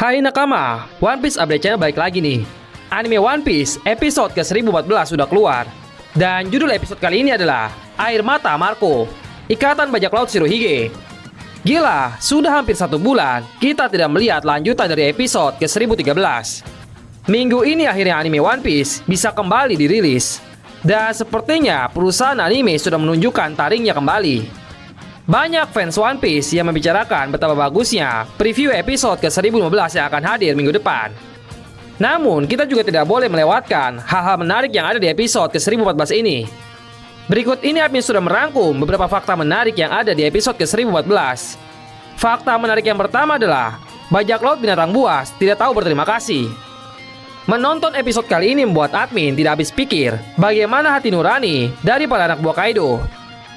Hai nakama, One Piece Update Channel balik lagi nih. Anime One Piece episode ke-1014 sudah keluar. Dan judul episode kali ini adalah Air Mata Marco, Ikatan Bajak Laut Shirohige. Gila, sudah hampir 1 bulan kita tidak melihat lanjutan dari episode ke-1013. Minggu ini akhirnya anime One Piece bisa kembali dirilis. Dan sepertinya perusahaan anime sudah menunjukkan taringnya kembali. Banyak fans One Piece yang membicarakan betapa bagusnya preview episode ke-1015 yang akan hadir minggu depan. Namun, kita juga tidak boleh melewatkan hal-hal menarik yang ada di episode ke-1014 ini. Berikut ini admin sudah merangkum beberapa fakta menarik yang ada di episode ke-1014. Fakta menarik yang pertama adalah bajak laut binatang buas tidak tahu berterima kasih. Menonton episode kali ini membuat admin tidak habis pikir bagaimana hati nurani dari para anak buah Kaido.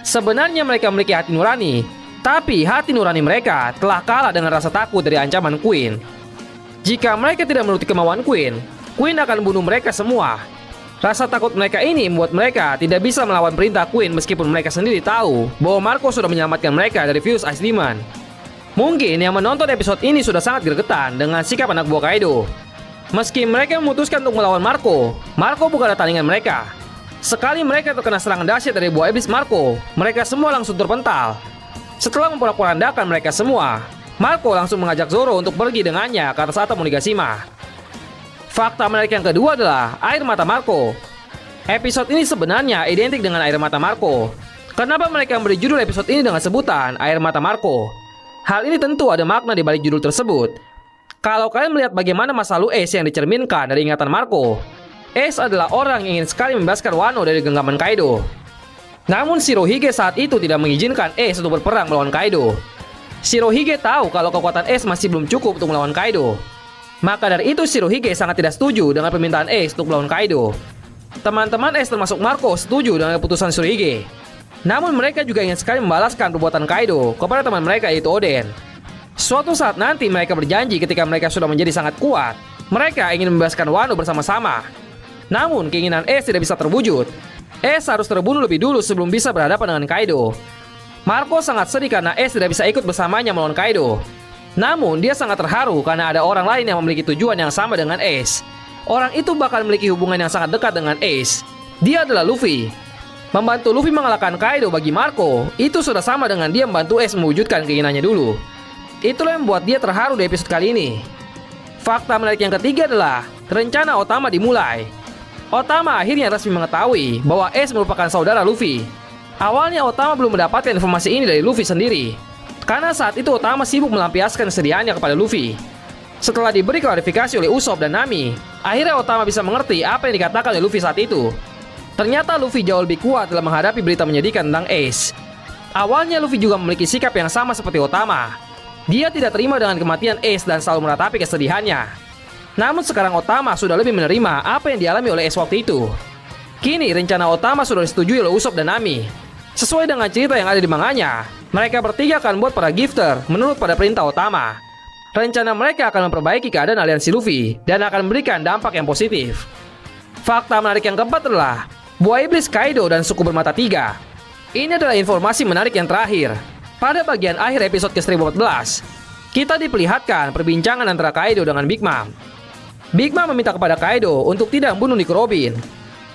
Sebenarnya mereka memiliki hati nurani, tapi hati nurani mereka telah kalah dengan rasa takut dari ancaman Queen. Jika mereka tidak menuruti kemauan Queen, Queen akan bunuh mereka semua. Rasa takut mereka ini membuat mereka tidak bisa melawan perintah Queen meskipun mereka sendiri tahu bahwa Marco sudah menyelamatkan mereka dari Fuse Ice Demon. Mungkin yang menonton episode ini sudah sangat gregetan dengan sikap anak buah Kaido. Meski mereka memutuskan untuk melawan Marco, Marco bukanlah tandingan mereka. Sekali mereka terkena serangan dahsyat dari buah iblis Marco, mereka semua langsung terpental. Setelah memporak-porandakan mereka semua, Marco langsung mengajak Zoro untuk pergi dengannya ke atas atap Onigashima. Fakta menarik yang kedua adalah air mata Marco. Episode ini sebenarnya identik dengan air mata Marco. Kenapa mereka memberi judul episode ini dengan sebutan air mata Marco? Hal ini tentu ada makna di balik judul tersebut. Kalau kalian melihat bagaimana masa lalu Ace yang dicerminkan dari ingatan Marco, Ace adalah orang yang ingin sekali membebaskan Wano dari genggaman Kaido. Namun Shirohige saat itu tidak mengizinkan Ace untuk berperang melawan Kaido. Shirohige tahu kalau kekuatan Ace masih belum cukup untuk melawan Kaido. Maka dari itu Shirohige sangat tidak setuju dengan permintaan Ace untuk melawan Kaido. Teman-teman Ace termasuk Marco setuju dengan keputusan Shirohige. Namun mereka juga ingin sekali membalaskan perbuatan Kaido kepada teman mereka yaitu Oden. Suatu saat nanti mereka berjanji ketika mereka sudah menjadi sangat kuat, mereka ingin membebaskan Wano bersama-sama. Namun keinginan Ace tidak bisa terwujud. Ace harus terbunuh lebih dulu sebelum bisa berhadapan dengan Kaido. Marco sangat sedih karena Ace tidak bisa ikut bersamanya melawan Kaido. Namun dia sangat terharu karena ada orang lain yang memiliki tujuan yang sama dengan Ace. Orang itu bakal memiliki hubungan yang sangat dekat dengan Ace. Dia adalah Luffy. Membantu Luffy mengalahkan Kaido bagi Marco itu sudah sama dengan dia membantu Ace mewujudkan keinginannya dulu. Itulah yang membuat dia terharu di episode kali ini. Fakta menarik yang ketiga adalah rencana Otama dimulai. Otama akhirnya resmi mengetahui bahwa Ace merupakan saudara Luffy. Awalnya Otama belum mendapatkan informasi ini dari Luffy sendiri, karena saat itu Otama sibuk melampiaskan kesedihannya kepada Luffy. Setelah diberi klarifikasi oleh Usopp dan Nami, akhirnya Otama bisa mengerti apa yang dikatakan oleh Luffy saat itu. Ternyata Luffy jauh lebih kuat dalam menghadapi berita menyedihkan tentang Ace. Awalnya Luffy juga memiliki sikap yang sama seperti Otama. Dia tidak terima dengan kematian Ace dan selalu meratapi kesedihannya. Namun sekarang Otama sudah lebih menerima apa yang dialami oleh Ace waktu itu. Kini rencana Otama sudah disetujui oleh Usopp dan Nami. Sesuai dengan cerita yang ada di manganya, mereka bertiga akan membuat para gifter menurut pada perintah Otama. Rencana mereka akan memperbaiki keadaan aliansi Luffy dan akan memberikan dampak yang positif. Fakta menarik yang keempat adalah buah iblis Kaido dan suku bermata tiga. Ini adalah informasi menarik yang terakhir. Pada bagian akhir episode ke-1014, kita diperlihatkan perbincangan antara Kaido dengan Big Mom. Big Mom meminta kepada Kaido untuk tidak membunuh Nico Robin.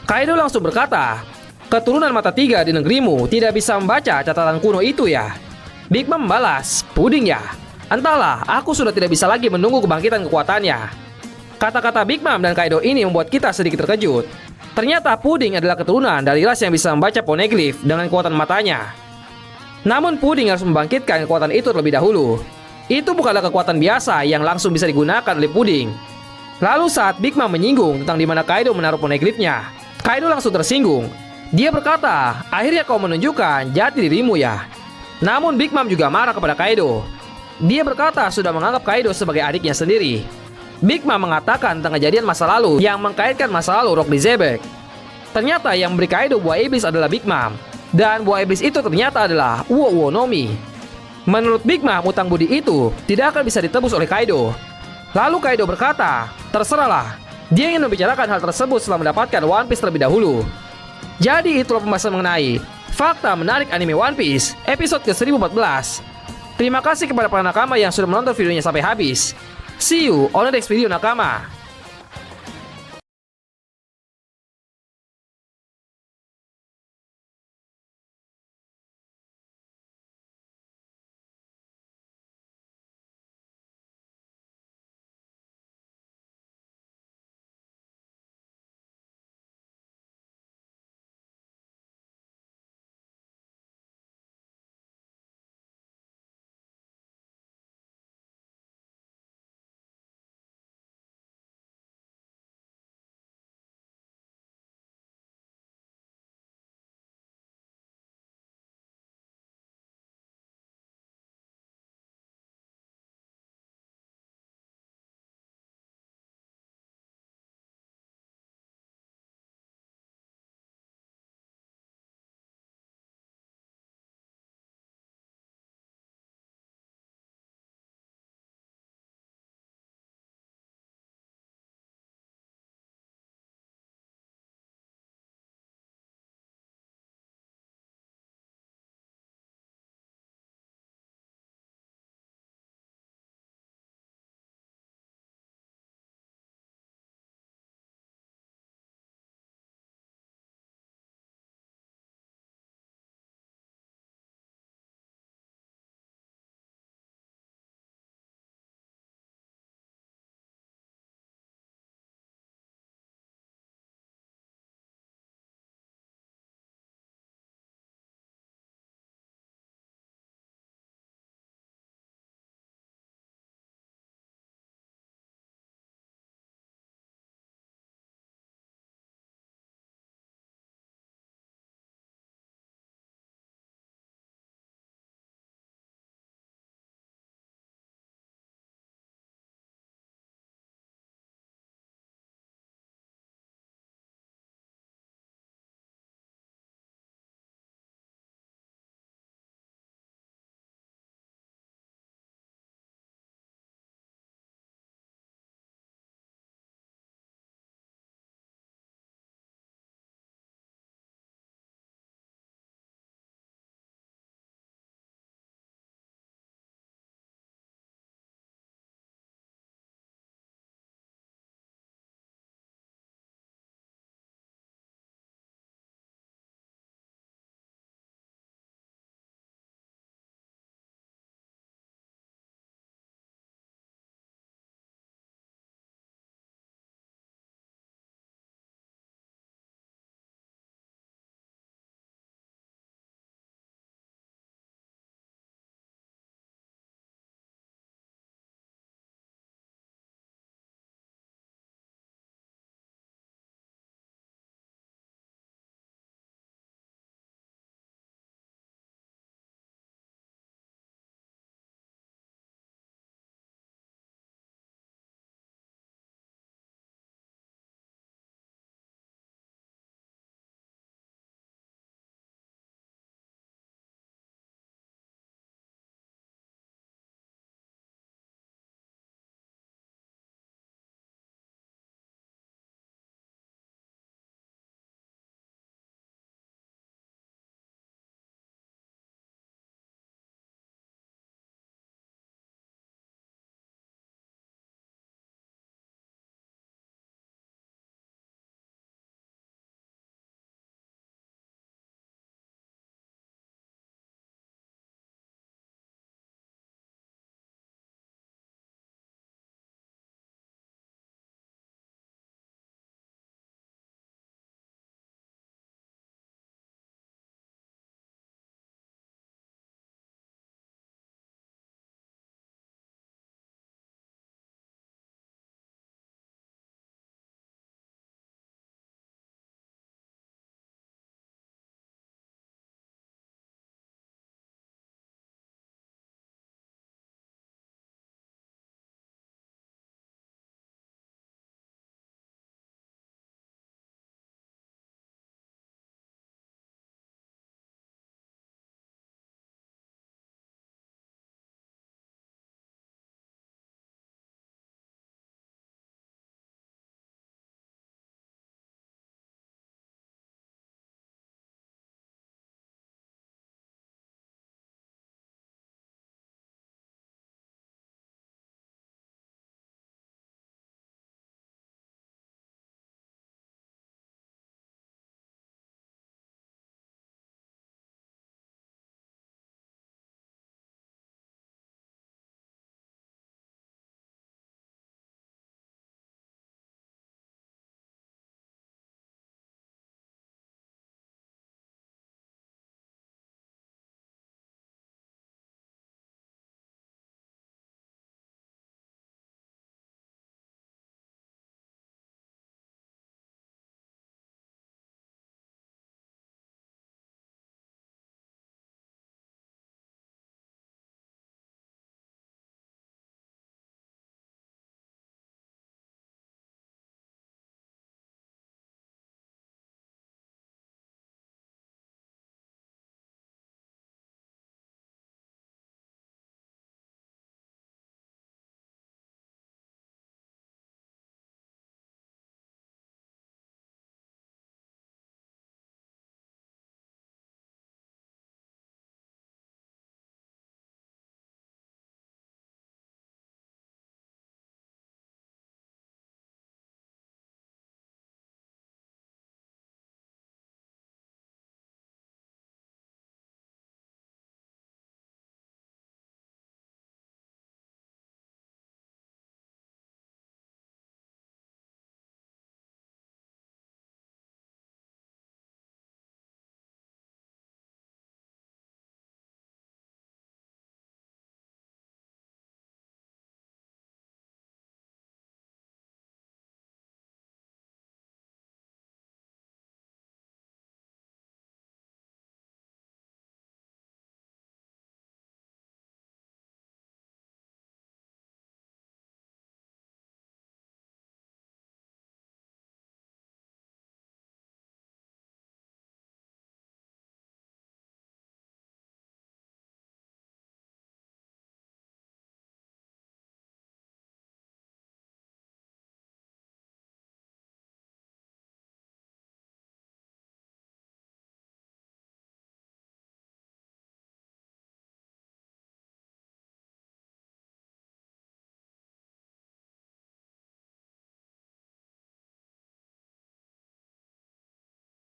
Kaido langsung berkata, keturunan mata tiga di negerimu tidak bisa membaca catatan kuno itu ya. Big Mom membalas, puding ya. Entahlah, aku sudah tidak bisa lagi menunggu kebangkitan kekuatannya. Kata-kata Big Mom dan Kaido ini membuat kita sedikit terkejut. Ternyata puding adalah keturunan dari ras yang bisa membaca poneglyph dengan kekuatan matanya. Namun puding harus membangkitkan kekuatan itu terlebih dahulu. Itu bukanlah kekuatan biasa yang langsung bisa digunakan oleh puding. Lalu saat Big Mom menyinggung tentang di mana Kaido menaruh poneglyphnya, Kaido langsung tersinggung. Dia berkata, akhirnya kau menunjukkan jati dirimu ya. Namun Big Mom juga marah kepada Kaido. Dia berkata sudah menganggap Kaido sebagai adiknya sendiri. Big Mom mengatakan tentang kejadian masa lalu yang mengkaitkan masa lalu Rock Lee Zebek. Ternyata yang memberi Kaido buah iblis adalah Big Mom. Dan buah iblis itu ternyata adalah Uo Uo no Mi. Menurut Big Mom, utang budi itu tidak akan bisa ditebus oleh Kaido. Lalu Kaido berkata, terserahlah. Dia ingin membicarakan hal tersebut setelah mendapatkan One Piece terlebih dahulu. Jadi itulah pembahasan mengenai fakta menarik anime One Piece episode ke-1014. Terima kasih kepada para nakama yang sudah menonton videonya sampai habis. See you on the next video nakama.